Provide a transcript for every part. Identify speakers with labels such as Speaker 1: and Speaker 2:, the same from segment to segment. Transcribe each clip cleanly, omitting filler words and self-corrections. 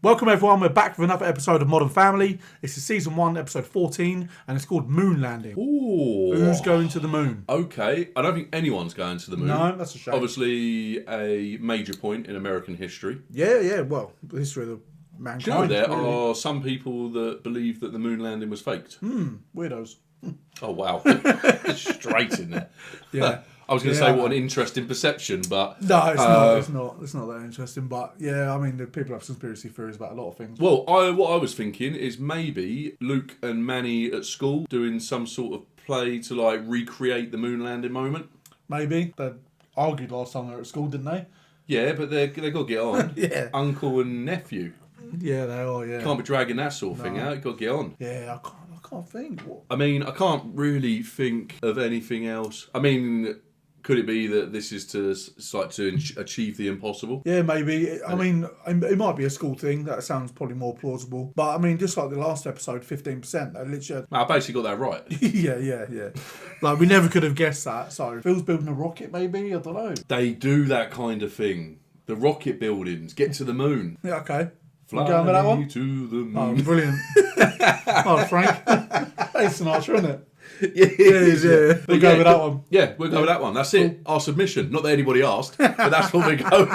Speaker 1: Welcome everyone, we're back with another episode of Modern Family. This is season 1, episode 14, and it's called Moon Landing.
Speaker 2: Ooh.
Speaker 1: Who's going to the moon?
Speaker 2: Okay, I don't think anyone's going to the moon.
Speaker 1: No, that's a shame.
Speaker 2: Obviously a major point in American history.
Speaker 1: Yeah, well, the history of the mankind.
Speaker 2: Do you know there are some people that believe that the moon landing was faked?
Speaker 1: Weirdos.
Speaker 2: Oh wow. Straight in there.
Speaker 1: Yeah.
Speaker 2: I was going to say what an interesting perception, but...
Speaker 1: No, it's not. It's not that interesting. But yeah, I mean, the people have conspiracy theories about a lot of things.
Speaker 2: Well, what I was thinking is maybe Luke and Manny at school doing some sort of play to like recreate the moon landing moment.
Speaker 1: Maybe. They argued last time they were at school, didn't they?
Speaker 2: Yeah, but they got to get on.
Speaker 1: Yeah.
Speaker 2: Uncle and nephew.
Speaker 1: Yeah, they are, yeah.
Speaker 2: Can't be dragging that sort of thing out. You got to get on.
Speaker 1: Yeah, I can't think. What?
Speaker 2: I mean, I can't really think of anything else. I mean... Could it be that this is to achieve the impossible?
Speaker 1: Yeah, maybe. I mean, it might be a school thing. That sounds probably more plausible. But I mean, just like the last episode, 15%. They literally.
Speaker 2: I basically got that right.
Speaker 1: yeah. Like we never could have guessed that. So Phil's building a rocket, maybe. I don't know.
Speaker 2: They do that kind of thing. The rocket buildings get to the moon.
Speaker 1: Yeah, okay.
Speaker 2: Fly
Speaker 1: going with that one?
Speaker 2: to the moon.
Speaker 1: Oh, brilliant. Oh, Frank. That's Sinatra, isn't it?
Speaker 2: Yeah.
Speaker 1: We'll go with that one.
Speaker 2: Yeah, we'll go with that one. That's it. Our submission. Not that anybody asked, but that's what we go.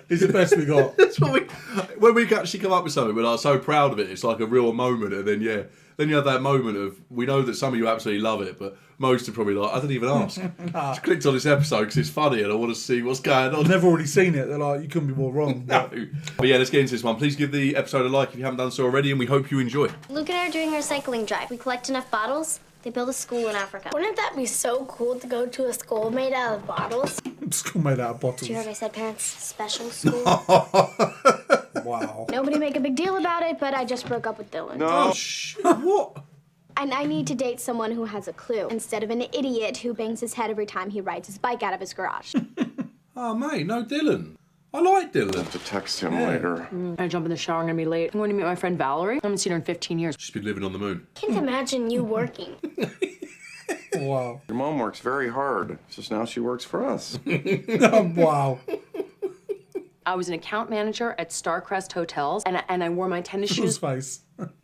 Speaker 1: It's the best we got.
Speaker 2: That's what when we actually come up with something, we're like so proud of it. It's like a real moment, and then you have that moment of we know that some of you absolutely love it, but most are probably like, I didn't even ask. Just clicked on this episode because it's funny and I want to see what's going on.
Speaker 1: I've never already seen it. They're like, you couldn't be more wrong.
Speaker 2: No. But yeah, let's get into this one. Please give the episode a like if you haven't done so already, and we hope you enjoy.
Speaker 3: Luke and I are doing a recycling drive. We collect enough bottles, they build a school in Africa.
Speaker 4: Wouldn't that be so cool to go to a school made out of bottles?
Speaker 1: School made out of bottles.
Speaker 3: Did you hear what I said, parents? Special school.
Speaker 1: Wow.
Speaker 3: Nobody make a big deal about it, but I just broke up with Dylan.
Speaker 2: No. What?
Speaker 3: And I need to date someone who has a clue, instead of an idiot who bangs his head every time he rides his bike out of his garage.
Speaker 2: Oh, mate, no Dylan. I like Dylan.
Speaker 5: To text him later.
Speaker 6: I jump in the shower, I'm gonna be late. I'm going to meet my friend Valerie. I haven't seen her in 15 years.
Speaker 2: She's been living on the moon.
Speaker 4: Can't imagine you working.
Speaker 1: Wow.
Speaker 5: Your mom works very hard. It's just now she works for us.
Speaker 1: Wow.
Speaker 6: I was an account manager at Starcrest Hotels, and I wore my tennis
Speaker 1: His
Speaker 6: shoes.
Speaker 1: face.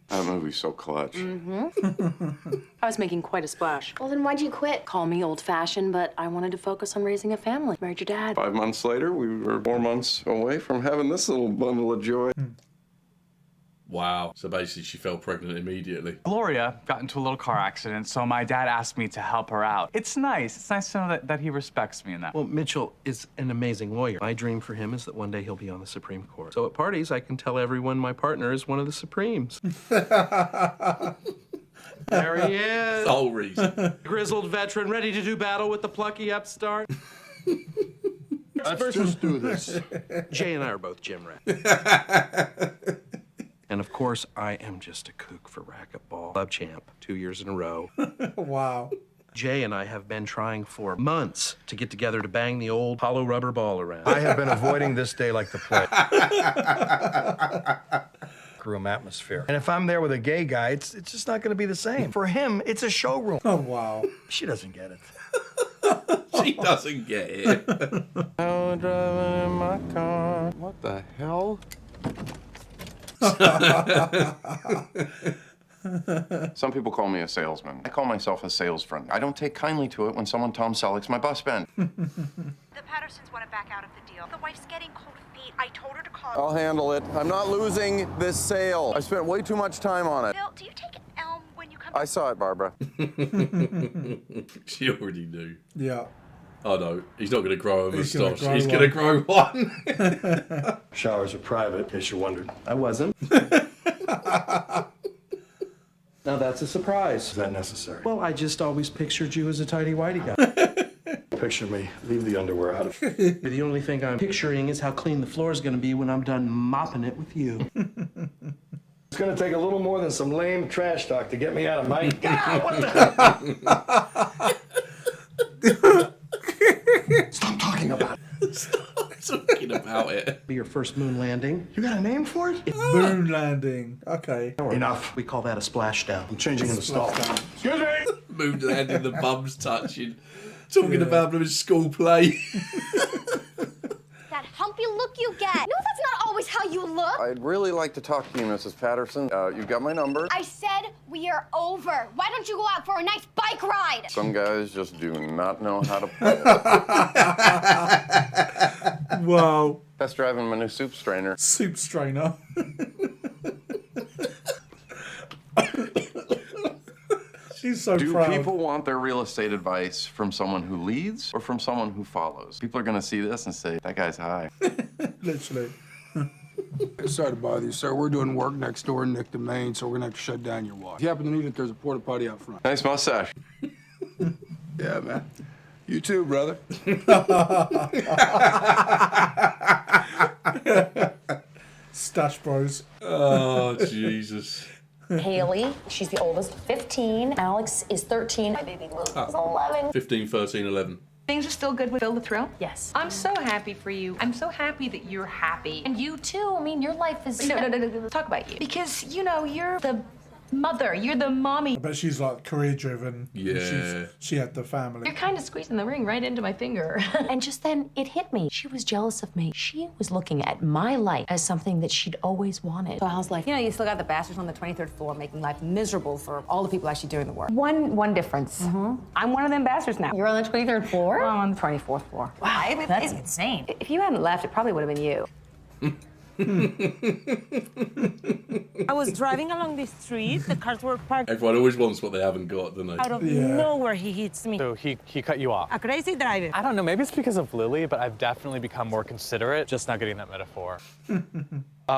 Speaker 5: That movie's so clutch.
Speaker 6: I was making quite a splash.
Speaker 3: Well, then why'd you quit?
Speaker 6: Call me old-fashioned, but I wanted to focus on raising a family. Married your dad.
Speaker 5: 5 months later, we were 4 months away from having this little bundle of joy.
Speaker 2: Wow. So basically she fell pregnant immediately.
Speaker 7: Gloria got into a little car accident, so my dad asked me to help her out. It's nice. It's nice to know that he respects me in that.
Speaker 8: Well, Mitchell is an amazing lawyer. My dream for him is that one day he'll be on the Supreme Court. So at parties, I can tell everyone my partner is one of the Supremes. There he is.
Speaker 2: The whole reason.
Speaker 8: Grizzled veteran, ready to do battle with the plucky upstart.
Speaker 5: Let's just do this.
Speaker 8: Jay and I are both gym rats. And of course, I am just a kook for racquetball. Club champ, 2 years in a row.
Speaker 1: Wow.
Speaker 8: Jay and I have been trying for months to get together to bang the old hollow rubber ball around.
Speaker 9: I have been avoiding this day like the plague. Room atmosphere. And if I'm there with a gay guy, it's just not going to be the same. For him, it's a showroom.
Speaker 1: Oh, wow.
Speaker 9: She doesn't get it.
Speaker 2: She doesn't get it.
Speaker 5: I'm driving in my car. What the hell? Some people call me a salesman. I call myself a sales friend. I don't take kindly to it when someone Tom Selleck's my bus bend.
Speaker 10: The Pattersons want to back out of the deal. The wife's getting cold feet. I told her to call.
Speaker 5: I'll handle it. I'm not losing this sale. I spent way too much time on it.
Speaker 10: Bill, do you take Elm when you come?
Speaker 5: I saw it, Barbara.
Speaker 2: She already knew.
Speaker 1: Yeah.
Speaker 2: Oh no, he's not going to grow a
Speaker 1: He's gonna
Speaker 2: moustache.
Speaker 1: grow
Speaker 2: He's
Speaker 1: one.
Speaker 2: going to grow one.
Speaker 9: Showers are private, in case you wondered.
Speaker 8: I wasn't. Now that's a surprise.
Speaker 9: Is that necessary?
Speaker 8: Well, I just always pictured you as a tighty-whitey guy.
Speaker 9: Picture me. Leave the underwear out of it.
Speaker 8: The only thing I'm picturing is how clean the floor is going to be when I'm done mopping it with you.
Speaker 9: It's going to take a little more than some lame trash talk to get me out of my... What the hell? Stop talking about it.
Speaker 2: Stop talking about it.
Speaker 8: Be your first moon landing.
Speaker 9: You got a name for it?
Speaker 1: Moon landing. Okay.
Speaker 9: Enough.
Speaker 8: We call that a splashdown.
Speaker 9: I'm changing into stall. Excuse me.
Speaker 2: Moon landing, the bums touching. Talking about them in school play.
Speaker 3: That humpy look you get. No, that's not always how you look?
Speaker 5: I'd really like to talk to you, Mrs. Patterson. You've got my number.
Speaker 3: I said we are over. Why don't you go out for a nice bike ride?
Speaker 5: Some guys just do not know how to play.
Speaker 1: Wow.
Speaker 5: That's driving my new soup strainer.
Speaker 1: Soup strainer. She's so proud.
Speaker 5: Do people want their real estate advice from someone who leads or from someone who follows? People are going to see this and say, that guy's high.
Speaker 1: Literally.
Speaker 11: Sorry to bother you, sir. We're doing work next door in Nick Maine, so we're gonna have to shut down your water. If you happen to need it, there's a porta potty out front.
Speaker 5: Nice mustache.
Speaker 11: Yeah, man. You too, brother.
Speaker 1: Stash Bros.
Speaker 2: Oh, Jesus.
Speaker 6: Haley, she's the oldest, 15. Alex is 13. My baby Luke is 11.
Speaker 2: 15, 13, 11.
Speaker 12: Things are still good with Phil the Thrill?
Speaker 6: Yes.
Speaker 12: I'm so happy for you. I'm so happy that you're happy.
Speaker 6: And you too. I mean, your life is...
Speaker 12: No. Talk about you. Because, you know, you're the mother. You're the mommy.
Speaker 1: I bet she's like career driven.
Speaker 2: Yeah.
Speaker 1: She had the family.
Speaker 12: You're kind of squeezing the ring right into my finger.
Speaker 6: And just then, it hit me. She was jealous of me. She was looking at my life as something that she'd always wanted.
Speaker 13: So I was like, you know, you still got the bastards on the 23rd floor making life miserable for all the people actually doing the work. One difference. I'm one of them bastards now.
Speaker 6: You're on the 23rd floor?
Speaker 13: Well, I'm on the 24th floor.
Speaker 6: Wow, that's insane.
Speaker 13: If you hadn't left, it probably would have been you.
Speaker 14: I was driving along the street, the cars were parked.
Speaker 2: Everyone always wants what they haven't got, don't they?
Speaker 14: Out of nowhere, he hits me.
Speaker 7: So he cut you off?
Speaker 14: A crazy driver.
Speaker 7: I don't know, maybe it's because of Lily, but I've definitely become more considerate, just not getting that metaphor.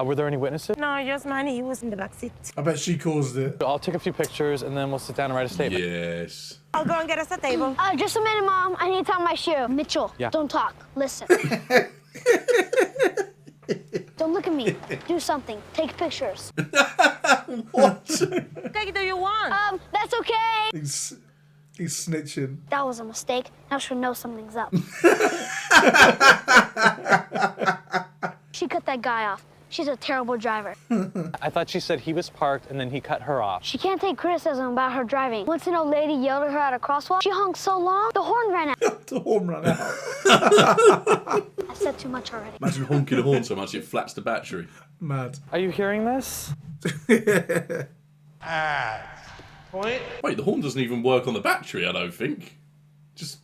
Speaker 7: Were there any witnesses?
Speaker 14: No, just mine. He was in the back seat.
Speaker 1: I bet she caused it.
Speaker 7: I'll take a few pictures and then we'll sit down and write a statement.
Speaker 2: Yes.
Speaker 14: I'll go and get us a table.
Speaker 3: Just a minute, Mom. I need to tie my shoe. Mitchell,
Speaker 7: Yeah.
Speaker 3: don't talk. Listen. Don't look at me. Do something. Take pictures.
Speaker 1: What?
Speaker 14: Take it do you want?
Speaker 3: That's okay.
Speaker 1: He's snitching.
Speaker 3: That was a mistake. Now she'll know something's up. She cut that guy off. She's a terrible driver.
Speaker 7: I thought she said he was parked and then he cut her off.
Speaker 3: She can't take criticism about her driving. Once an old lady yelled at her at a crosswalk, she honked so long, the horn ran out.
Speaker 1: The horn ran out.
Speaker 3: I've said too much already.
Speaker 2: Imagine honking a horn so much it flats the battery.
Speaker 1: Mad.
Speaker 7: Are you hearing this?
Speaker 9: Point.
Speaker 2: Wait, the horn doesn't even work on the battery, I don't think. Just...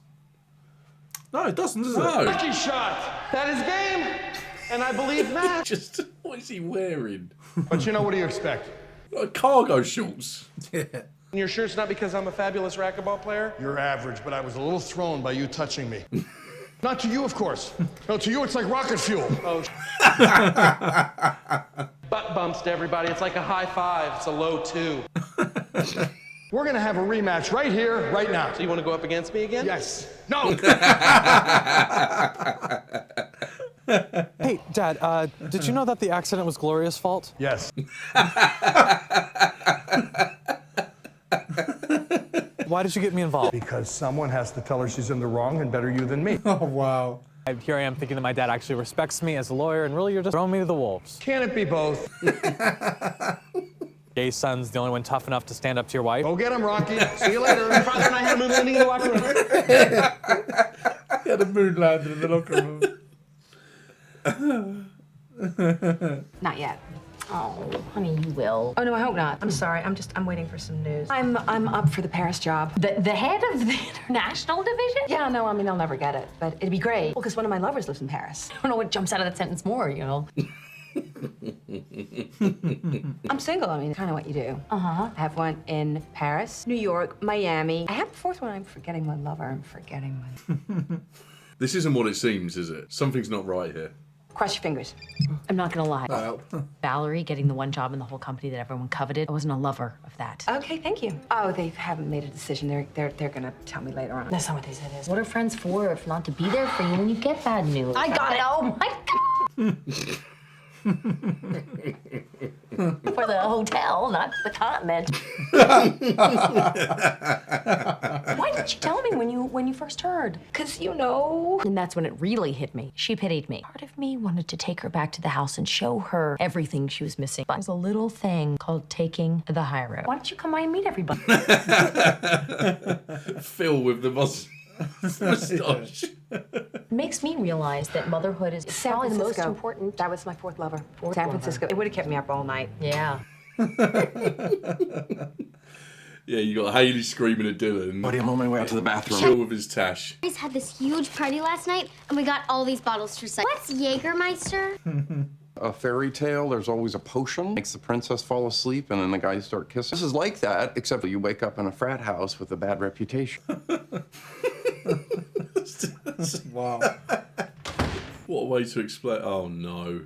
Speaker 1: No, it doesn't, does it?
Speaker 2: No.
Speaker 9: Lucky shot. That is game. And I believe that.
Speaker 2: Just, what is he wearing?
Speaker 9: But you know, what do you expect?
Speaker 2: Like cargo shorts.
Speaker 1: Yeah.
Speaker 9: You're sure it's not because I'm a fabulous racquetball player? You're average, but I was a little thrown by you touching me. Not to you, of course. No, to you, it's like rocket fuel. Oh, butt bumps to everybody. It's like a high five. It's a low 2. We're gonna have a rematch right here, right now. So you want to go up against me again? Yes. No.
Speaker 7: Hey, Dad, did you know that the accident was Gloria's fault?
Speaker 9: Yes.
Speaker 7: Why did you get me involved?
Speaker 9: Because someone has to tell her she's in the wrong and better you than me.
Speaker 1: Oh, wow.
Speaker 7: Here I am thinking that my dad actually respects me as a lawyer, and really you're just throwing me to the wolves.
Speaker 9: Can it be both?
Speaker 7: Gay son's the only one tough enough to stand up to your wife.
Speaker 9: Go get him, Rocky. See you later. Father and I had a moon landing in the locker room.
Speaker 1: He had a moon landing in the locker room.
Speaker 13: Not yet.
Speaker 6: Oh, honey, you will.
Speaker 13: Oh, no, I hope not.
Speaker 12: I'm sorry. I'm waiting for some news.
Speaker 13: I'm up for the Paris job.
Speaker 6: The head of the international division?
Speaker 13: Yeah, no, I mean, I'll never get it, but it'd be great. Well, because one of my lovers lives in Paris.
Speaker 6: I don't know what jumps out of that sentence more, you know.
Speaker 13: I'm single, I mean, kind of what you do.
Speaker 6: Uh-huh.
Speaker 13: I have one in Paris, New York, Miami. I have a fourth one. I'm forgetting my lover. I'm forgetting my...
Speaker 2: This isn't what it seems, is it? Something's not right here.
Speaker 13: Cross your fingers.
Speaker 6: I'm not gonna lie.
Speaker 1: Wow.
Speaker 6: Valerie getting the one job in the whole company that everyone coveted, I wasn't a lover of that.
Speaker 13: Okay, thank you. Oh, they haven't made a decision. They're gonna tell me later on. That's not what they said is.
Speaker 6: What are friends for if not to be there for you when you get bad news?
Speaker 13: I got it.
Speaker 6: Oh my God. For the hotel, not the continent. Why didn't you tell me when you first heard?
Speaker 13: Because, you know...
Speaker 6: And that's when it really hit me. She pitied me. Part of me wanted to take her back to the house and show her everything she was missing. But it was a little thing called taking the high road. Why don't you come by and meet everybody?
Speaker 2: Phil with the moustache.
Speaker 6: It makes me realize that motherhood is
Speaker 13: San
Speaker 6: probably the most
Speaker 13: Francisco.
Speaker 6: important.
Speaker 13: That was my fourth lover.
Speaker 6: Fourth
Speaker 13: San
Speaker 6: lover.
Speaker 13: Francisco. It would have kept me up all night.
Speaker 6: Yeah.
Speaker 2: Yeah, you got Haley screaming at Dylan.
Speaker 8: Buddy, I'm on my way out to the bathroom.
Speaker 2: Chill with his tash.
Speaker 3: We had this huge party last night, and we got all these bottles for sale. What's Jägermeister?
Speaker 5: A fairy tale, there's always a potion, makes the princess fall asleep, and then the guys start kissing. This is like that, except you wake up in a frat house with a bad reputation.
Speaker 1: Wow.
Speaker 2: What a way to explain. Oh no.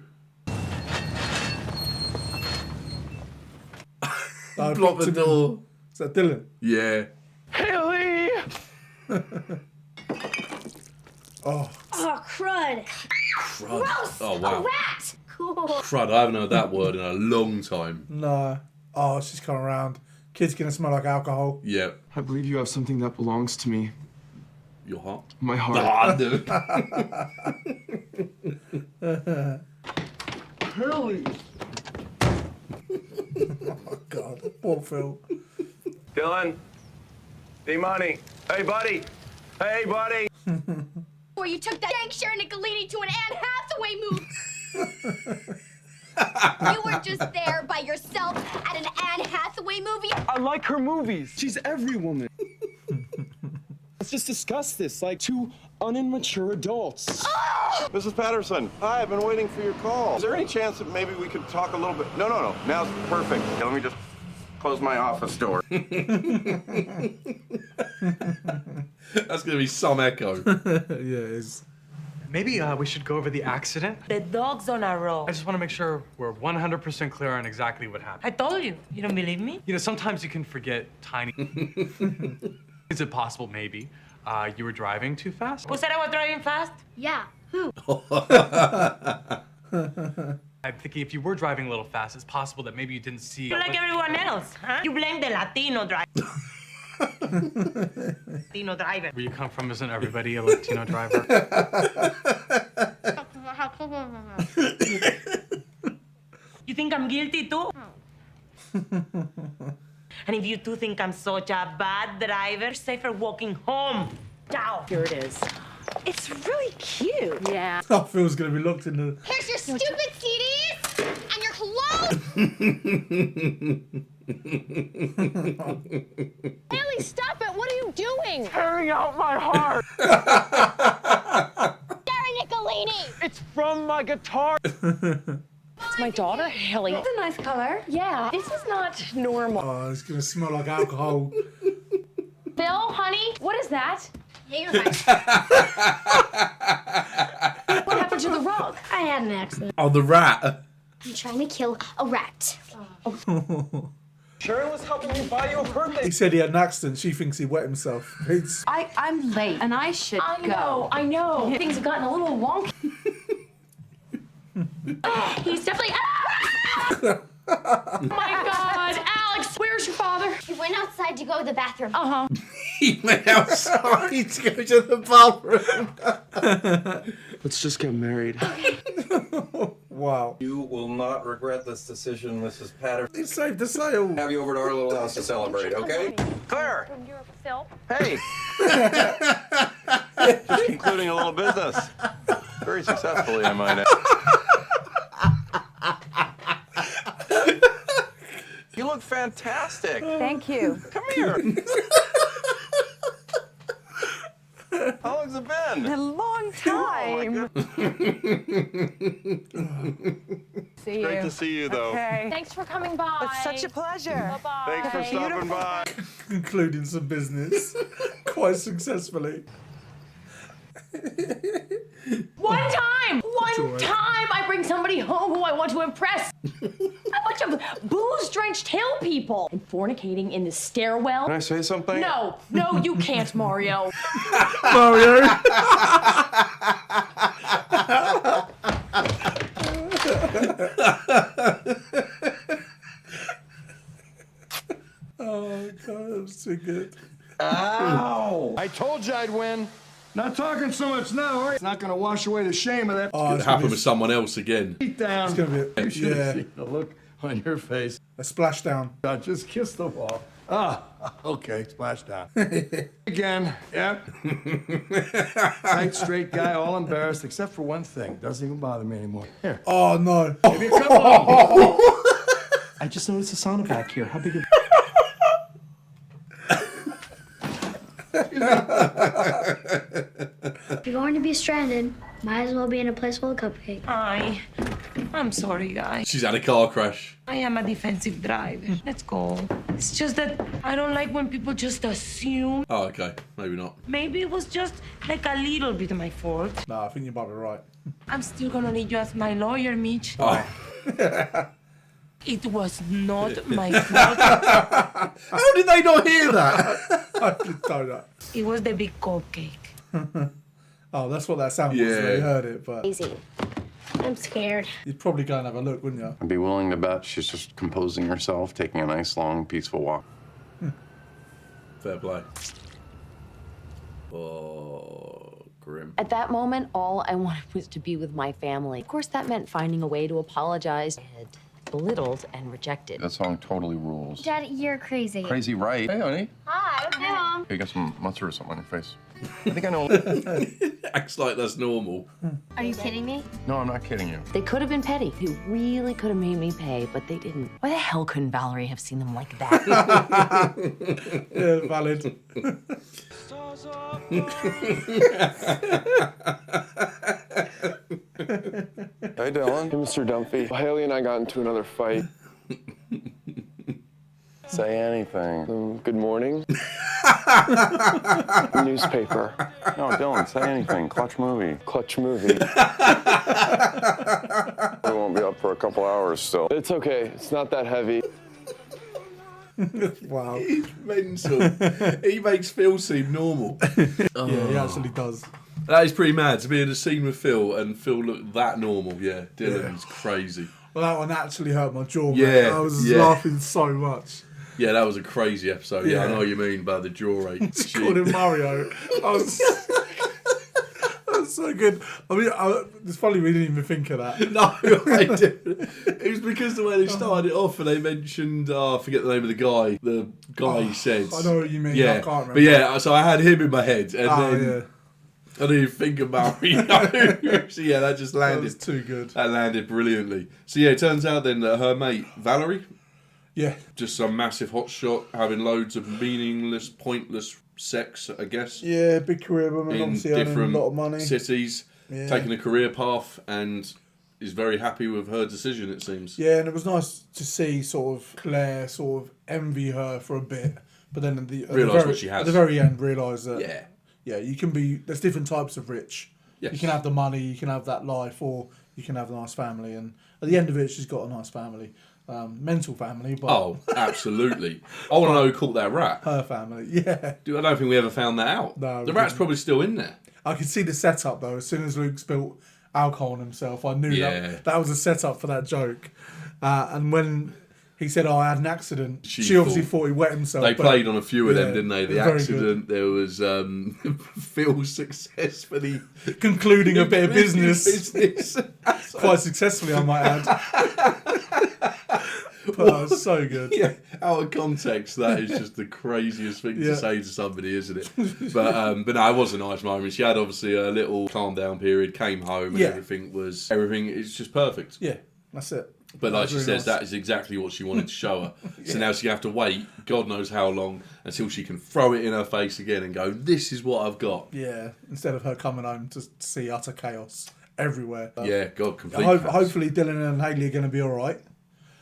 Speaker 2: Block the door.
Speaker 1: Is that Dylan?
Speaker 2: Yeah.
Speaker 9: Haley!
Speaker 1: Oh.
Speaker 3: Oh, crud.
Speaker 2: Crud.
Speaker 3: Gross.
Speaker 2: Oh wow.
Speaker 3: A rat. Cool.
Speaker 2: Crud. I haven't heard that word in a long time.
Speaker 1: No. Oh, she's coming around. Kid's gonna smell like alcohol.
Speaker 2: Yeah.
Speaker 15: I believe you have something that belongs to me.
Speaker 2: Your heart?
Speaker 15: My heart.
Speaker 2: Ah, dude.
Speaker 15: Haley!
Speaker 1: Oh, God. Poor Phil.
Speaker 9: Dylan. D-Money. Hey, buddy. Hey, buddy.
Speaker 3: Where you took that dank Sharon Nicolini to an Anne Hathaway movie. You were just there by yourself at an Anne Hathaway movie.
Speaker 15: I like her movies. She's every woman. Let's just discuss this like two unimmature adults.
Speaker 5: Mrs. Patterson, hi, I've been waiting for your call. Is there any chance that maybe we could talk a little bit? No. Now's perfect. Let me just close my office door.
Speaker 2: That's going to be some echo.
Speaker 1: Yeah, it is.
Speaker 7: Maybe we should go over the accident.
Speaker 14: The dog's on a roll.
Speaker 7: I just want to make sure we're 100% clear on exactly what happened.
Speaker 14: I told you. You don't believe me?
Speaker 7: You know, sometimes you can forget tiny... Is it possible, maybe, you were driving too fast?
Speaker 14: Who said I was driving fast?
Speaker 3: Yeah. Who?
Speaker 7: I'm thinking if you were driving a little fast, it's possible that maybe you didn't see...
Speaker 14: You're like everyone else, huh? You blame the Latino driver. Latino driver.
Speaker 7: Where you come from, isn't everybody a Latino driver?
Speaker 14: You think I'm guilty too? And if you two think I'm such a bad driver, say for walking home. Ciao.
Speaker 6: Here it is.
Speaker 12: It's really cute.
Speaker 6: Yeah.
Speaker 1: Oh, Phil's gonna be locked in the.
Speaker 3: Here's your stupid CDs and your clothes.
Speaker 12: Haley, stop it. What are you doing?
Speaker 15: Tearing out my heart.
Speaker 3: Sharon Nicolini.
Speaker 15: It's from my guitar.
Speaker 12: It's my daughter, Haley.
Speaker 6: It's a nice color. Yeah. This is not normal.
Speaker 1: Oh, it's gonna smell like alcohol.
Speaker 12: Bill, honey, what is that?
Speaker 3: Jägermeister.
Speaker 12: What happened to the rug?
Speaker 3: I had an accident.
Speaker 2: Oh, the rat.
Speaker 3: I'm trying to kill a rat.
Speaker 15: Sharon was helping me buy you a birthday.
Speaker 1: He said he had an accident. She thinks he wet himself. It's.
Speaker 13: I'm late, and I should go.
Speaker 12: I know. Things have gotten a little wonky. He's definitely. Oh my God, Alex, where's your father?
Speaker 3: He went outside to go to the bathroom.
Speaker 2: He went outside to go to the bathroom.
Speaker 15: Let's just get married.
Speaker 1: Wow.
Speaker 8: You will not regret this decision, Mrs. Patterson.
Speaker 1: He saved the sale.
Speaker 8: Have you over to our little house to celebrate, okay?
Speaker 9: Claire.
Speaker 12: From Europe, Phil.
Speaker 5: Hey. Just concluding a little business. Very successfully, I might add. You look fantastic.
Speaker 13: Thank you.
Speaker 5: Come here. How long's it been?
Speaker 13: A long time. See you.
Speaker 5: Great to see you, though.
Speaker 13: Okay.
Speaker 12: Thanks for coming by.
Speaker 14: It's such a pleasure.
Speaker 12: Bye-bye.
Speaker 5: Thanks for stopping by.
Speaker 1: Concluding some business quite successfully.
Speaker 12: One time
Speaker 1: alright.
Speaker 12: I bring somebody home who I want to impress. A bunch of booze-drenched hill people and fornicating in the stairwell.
Speaker 5: Can I say something?
Speaker 12: No, you can't, Mario.
Speaker 1: Mario. Oh God, that was too good.
Speaker 9: Ow! I told you I'd win. Not talking so much now, all right? It's not gonna wash away the shame of that.
Speaker 2: It's going to happen with someone else again.
Speaker 9: Feet down.
Speaker 1: It's gonna be
Speaker 9: You should have seen the look on your face.
Speaker 1: a splashdown.
Speaker 9: God, just kiss the wall. Okay, splash down. Again, yep. Tight, straight guy, all embarrassed, except for one thing. Doesn't even bother me anymore. Here.
Speaker 1: Oh no.
Speaker 9: Give me a couple. I just noticed a sauna back here. How big is
Speaker 4: You're going to be stranded. Might as well be in a place full of cupcakes.
Speaker 14: I'm sorry, guys.
Speaker 2: She's had a car crash.
Speaker 14: I am a defensive driver. Let's go. It's just that I don't like when people just assume.
Speaker 2: Oh, okay. Maybe not.
Speaker 14: Maybe it was just like a little bit of my fault.
Speaker 1: No, I think you might be right.
Speaker 14: I'm still gonna need you as my lawyer, Mitch.
Speaker 2: Oh.
Speaker 14: It was not my fault.
Speaker 2: How did they not hear that?
Speaker 1: I didn't know that.
Speaker 14: It was the big cupcake.
Speaker 1: Oh, that's what that sound was.
Speaker 2: Yeah.
Speaker 1: They heard it, but
Speaker 4: Easy. I'm scared.
Speaker 1: you'd probably go and have a look, wouldn't you?
Speaker 5: I'd be willing to bet she's just composing herself, taking a nice, long, peaceful walk.
Speaker 2: Fair play. Oh, grim.
Speaker 6: At that moment, all I wanted was to be with my family. Of course, that meant finding a way to apologize. I had belittled and rejected.
Speaker 5: That song totally rules.
Speaker 4: Daddy, you're crazy.
Speaker 5: Crazy, right? Hey, honey.
Speaker 4: Hi. Hey, Mom.
Speaker 5: You got some mustard or something on your face. I think I know.
Speaker 2: Acts like that's normal.
Speaker 4: Are you kidding me?
Speaker 5: No, I'm not kidding you.
Speaker 6: They could have been petty. They really could have made me pay, but they didn't. Why the hell couldn't Valerie have seen them like that?
Speaker 1: Yeah, valid.
Speaker 16: Hey, Dylan. Hey, Mr. Dumpy. Haley and I got into another fight.
Speaker 5: Say anything.
Speaker 16: Good morning. Newspaper.
Speaker 5: No, Dylan, say anything. Clutch movie.
Speaker 16: Clutch movie. We won't be up for a couple hours still. It's okay. It's not that heavy.
Speaker 1: Wow.
Speaker 2: He's mental. He makes Phil seem normal.
Speaker 1: Yeah, he actually does.
Speaker 2: That is pretty mad to be in a scene with Phil and Phil look that normal. Yeah, Dylan is crazy.
Speaker 1: Well, that one actually hurt my jaw, man.
Speaker 2: Yeah,
Speaker 1: I was
Speaker 2: yeah.
Speaker 1: laughing so much.
Speaker 2: Yeah, that was a crazy episode. Yeah, I
Speaker 1: Yeah.
Speaker 2: know what you mean by the jaw rate.
Speaker 1: It's called him Mario. That's so good. I mean, it's funny we didn't even think of that.
Speaker 2: No, I didn't. It was because the way they started it off and they mentioned, I forget the name of the guy. The guy he said.
Speaker 1: I know what you mean.
Speaker 2: Yeah,
Speaker 1: I can't remember.
Speaker 2: but yeah, so I had him in my head, and then
Speaker 1: yeah.
Speaker 2: I didn't even think of Mario. So yeah, that just landed.
Speaker 1: That was too good.
Speaker 2: That landed brilliantly. So yeah, it turns out then that her mate Valerie,
Speaker 1: Yeah.
Speaker 2: just some massive hotshot having loads of meaningless, pointless sex, I guess.
Speaker 1: Yeah, big career woman,
Speaker 2: In
Speaker 1: obviously earning
Speaker 2: different
Speaker 1: a lot of money.
Speaker 2: cities,
Speaker 1: Yeah.
Speaker 2: taking a career path, and is very happy with her decision, it seems.
Speaker 1: Yeah, and it was nice to see sort of Claire sort of envy her for a bit, but then at the
Speaker 2: Realise what she has.
Speaker 1: At the very end, realise that
Speaker 2: Yeah.
Speaker 1: you can be. There's different types of rich.
Speaker 2: Yes.
Speaker 1: You can have the money, you can have that life, or you can have a nice family. And at the end of it, she's got a nice family, mental family. But
Speaker 2: Oh, absolutely. I want to know who caught that rat.
Speaker 1: her family, yeah.
Speaker 2: I don't think we ever found that out.
Speaker 1: No,
Speaker 2: the
Speaker 1: we
Speaker 2: rat's
Speaker 1: didn't.
Speaker 2: probably still in there.
Speaker 1: I could see the setup though. As soon as Luke spilt alcohol on himself, I knew
Speaker 2: Yeah.
Speaker 1: that was a setup for that joke. And when he said, "Oh, I had an accident," she obviously thought he wet himself.
Speaker 2: They
Speaker 1: but-
Speaker 2: played on a few of them,
Speaker 1: Yeah,
Speaker 2: didn't they?
Speaker 1: it
Speaker 2: The
Speaker 1: was very
Speaker 2: accident. There was Phil successfully
Speaker 1: concluding a bit of business.
Speaker 2: business.
Speaker 1: Quite successfully, I might add. But that was so good.
Speaker 2: Yeah, out of context, that is just the craziest thing
Speaker 1: Yeah.
Speaker 2: to say to somebody, isn't it? But no, it was a nice moment. She had obviously a little calm down period, came home, and
Speaker 1: Yeah.
Speaker 2: everything is just perfect.
Speaker 1: Yeah, that's it.
Speaker 2: But
Speaker 1: That
Speaker 2: like
Speaker 1: was
Speaker 2: she
Speaker 1: really
Speaker 2: says,
Speaker 1: nice.
Speaker 2: that is exactly what she wanted to show her. So
Speaker 1: Yeah.
Speaker 2: now she's going to have to wait, God knows how long, until she can throw it in her face again and go, this is what I've got.
Speaker 1: Yeah, instead of her coming home to see utter chaos everywhere.
Speaker 2: Yeah, God, complete chaos.
Speaker 1: Hopefully Dylan and Hayley are going to be all right.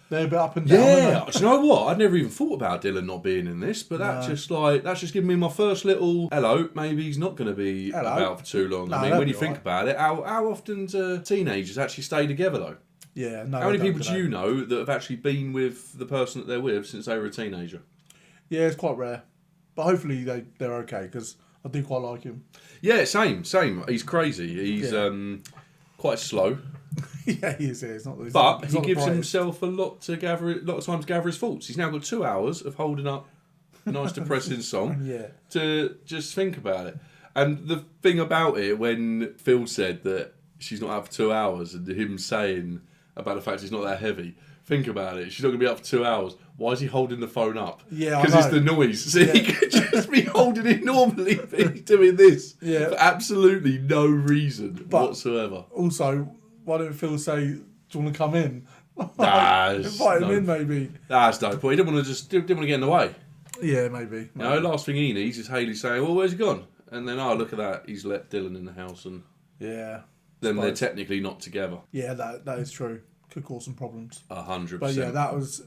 Speaker 1: They're a bit up and down.
Speaker 2: Yeah,
Speaker 1: aren't
Speaker 2: do you know what? I'd never even thought about Dylan not being in this, but that's just giving me my first little hello. Maybe he's not going to be about for too long.
Speaker 1: No,
Speaker 2: I mean,
Speaker 1: that'd
Speaker 2: when you
Speaker 1: be
Speaker 2: think about it, how often do teenagers actually stay together though?
Speaker 1: Yeah, no.
Speaker 2: How many
Speaker 1: they don't,
Speaker 2: people
Speaker 1: do
Speaker 2: do
Speaker 1: they?
Speaker 2: you know that have actually been with the person that they're with since they were a teenager?
Speaker 1: Yeah, it's quite rare. But hopefully they're okay, because I do quite like him.
Speaker 2: Yeah, same. He's crazy. He's quite slow.
Speaker 1: Yeah, he is. Yeah. He's not
Speaker 2: But
Speaker 1: he's
Speaker 2: he
Speaker 1: not the
Speaker 2: gives
Speaker 1: brightest.
Speaker 2: himself a lot of time to gather his thoughts. He's now got 2 hours of holding up a nice depressing song
Speaker 1: Yeah.
Speaker 2: to just think about it. And the thing about it, when Phil said that she's not out for 2 hours, and him saying about the fact she's not that heavy, think about it. She's not going to be up for 2 hours. Why is he holding the phone up?
Speaker 1: Yeah,
Speaker 2: because it's the noise. So he could just be holding it normally, but he's doing this for absolutely no reason whatsoever.
Speaker 1: Also, why don't Phil say, "Do you want to come in?"
Speaker 2: Invite
Speaker 1: him in, maybe.
Speaker 2: That's no point. He didn't want to didn't want to get in the way.
Speaker 1: Yeah, maybe.
Speaker 2: You know, last thing he needs is Hayley saying, "Well, where's he gone?" And then, oh, look at that, he's let Dylan in the house, and then they're technically not together.
Speaker 1: Yeah, that is true. Could cause some problems.
Speaker 2: 100%.
Speaker 1: But yeah, that was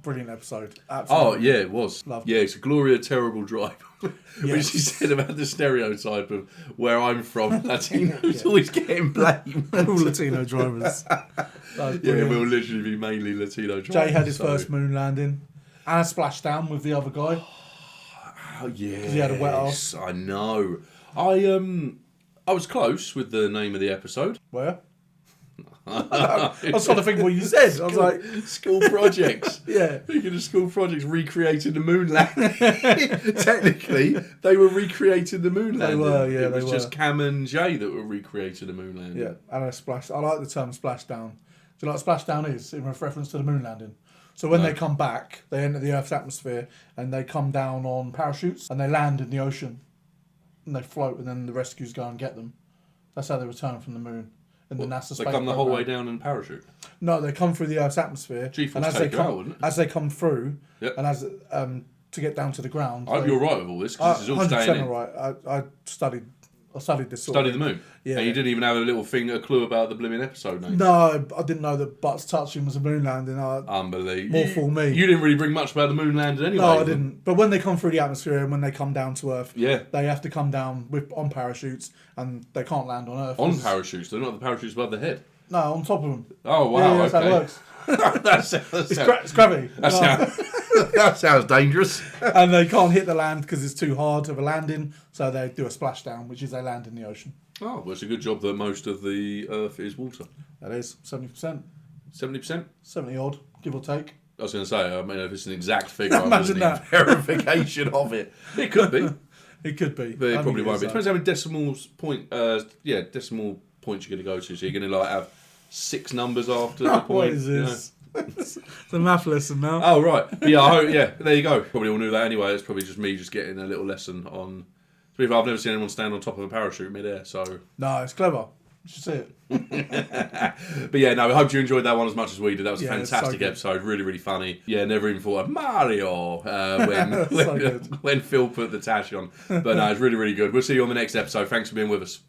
Speaker 1: brilliant episode. Absolutely.
Speaker 2: Oh yeah, it was.
Speaker 1: Loved
Speaker 2: yeah, it's a Gloria terrible drive. When she said about the stereotype of where I'm from, Latinos always getting blamed.
Speaker 1: All Latino drivers.
Speaker 2: Yeah, we'll literally be mainly Latino drivers.
Speaker 1: Jay had his first moon landing and a splashdown with the other guy.
Speaker 2: Oh yeah,
Speaker 1: he had a wet ass.
Speaker 2: I know. I was close with the name of the episode.
Speaker 1: Where? I was trying to think what you said. I was like,
Speaker 2: school projects.
Speaker 1: Yeah.
Speaker 2: Speaking of school projects, recreating the moon landing. Technically, they were recreating the moon landing.
Speaker 1: They were, yeah.
Speaker 2: It was just Cam and Jay that were recreating the moon landing.
Speaker 1: Yeah, and a splash. I like the term splashdown. Do you know what splashdown is in reference to the moon landing? So when they come back, they enter the Earth's atmosphere and they come down on parachutes and they land in the ocean and they float and then the rescues go and get them. That's how they return from the moon. In the NASA space
Speaker 2: They come the whole
Speaker 1: program.
Speaker 2: way down in parachute?
Speaker 1: No, they come through the Earth's atmosphere. And as they come through, and as to get down to the ground.
Speaker 2: I hope you're right with all this, because this is all staying in.
Speaker 1: 100% right. I studied this sort
Speaker 2: Study
Speaker 1: of
Speaker 2: the moon?
Speaker 1: Yeah.
Speaker 2: And you didn't even have a clue about the blooming episode name?
Speaker 1: No, I didn't know that butts touching was a moon landing.
Speaker 2: Unbelievable.
Speaker 1: More for me.
Speaker 2: You didn't really bring much about the moon landing anyway.
Speaker 1: No, I didn't. But when they come through the atmosphere and when they come down to Earth,
Speaker 2: they
Speaker 1: have to come down on parachutes and they can't land on Earth.
Speaker 2: On parachutes? They're not the parachutes above the head?
Speaker 1: No, on top of them.
Speaker 2: Oh, wow,
Speaker 1: that's how it works. It's gravity.
Speaker 2: That sounds dangerous.
Speaker 1: And they can't hit the land because it's too hard of a landing, so they do a splashdown, which is they land in the ocean.
Speaker 2: Oh, well, it's a good job that most of the Earth is water.
Speaker 1: That is 70%.
Speaker 2: 70%?
Speaker 1: 70 odd, give or take.
Speaker 2: I was going to say, I mean, if it's an exact figure, I
Speaker 1: Imagine
Speaker 2: wasn't
Speaker 1: that.
Speaker 2: verification of it. It could be.
Speaker 1: It could be.
Speaker 2: But it probably won't be. It depends how many decimal points you're going to go to. So you're going to have 6 numbers after the point.
Speaker 1: What is this? It's a math lesson now.
Speaker 2: Oh, right. Yeah, there you go. Probably all knew that anyway. It's probably just me just getting a little lesson on... To be fair, I've never seen anyone stand on top of a parachute mid-air, so...
Speaker 1: No, it's clever. You should see
Speaker 2: it. But yeah, no, I hope you enjoyed that one as much as we did. That was a fantastic episode. Really, really funny. Yeah, never even thought of Mario when Phil put the tash on. But no, it's really, really good. We'll see you on the next episode. Thanks for being with us.